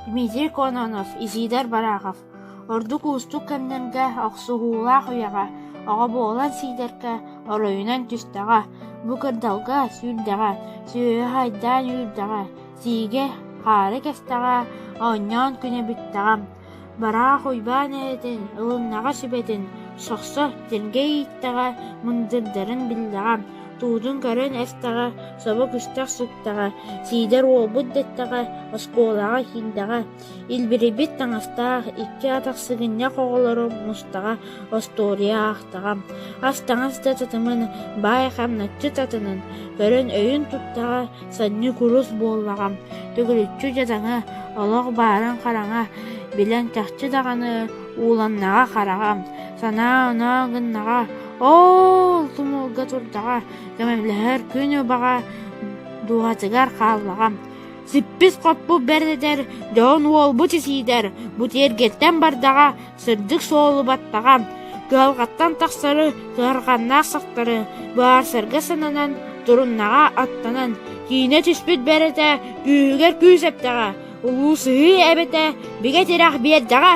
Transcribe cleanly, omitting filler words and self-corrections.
Дмитрий Кононов, Изидар Барахов. Ордук устук кэннэнгэ оксугуулаах уяга, оҕо буолан сиидэргэ, оройунан түстаҕа, бу кырдалга сүүрдэҕэ, сүөһө хайдаан үүрдэҕэ, сиигэ хаары кэстаҕа, оонньоон күнэбиттаҕам. Бараах уйбаан ээтин, ылыннаҕа сүбэтин, сохсо тиргэ ииттаҕа, мындырдарын биллэҕам. Туудун көрөн эстаҕа, соба күстэх суктаҕа, сиидэр уолбут дэттаҕа, оскуолаҕа хиндаҕа, илбирибит таҥастаах, икки атахсыгынньа хоҕолору мустаҕа остория аахтаҕам. Ас таҥас да татымын, баай хамначчы татынын, көрөн өйүн туттаҕа, санньы курус буоллаҕам. Төгүрүччү дьатаҥа, олох бааран хараҥа, билэн чахчы даҕаны, ууланнаҕа хараҕам. Санаа оноо гыннаҕа, ол тумулга турдаҕа, көмөмлөһөр күн убаҕа дуатыгар хааллаҕам. Сиппис хоппу бердетер, жоон уолбут исиидер, бу тиэргеттен бардаҕа, сырдык суолубаттаҕам. Кыалҕаттан тахсары, кыарҕаннаах сахтары, баарсарга сананан, туруннаҕа аттанан, киине түспүт берете, күүгэр күүсэптэҕэ, улуу сыһыы эбэтэ, бигэ тирах биэрдэҕэ.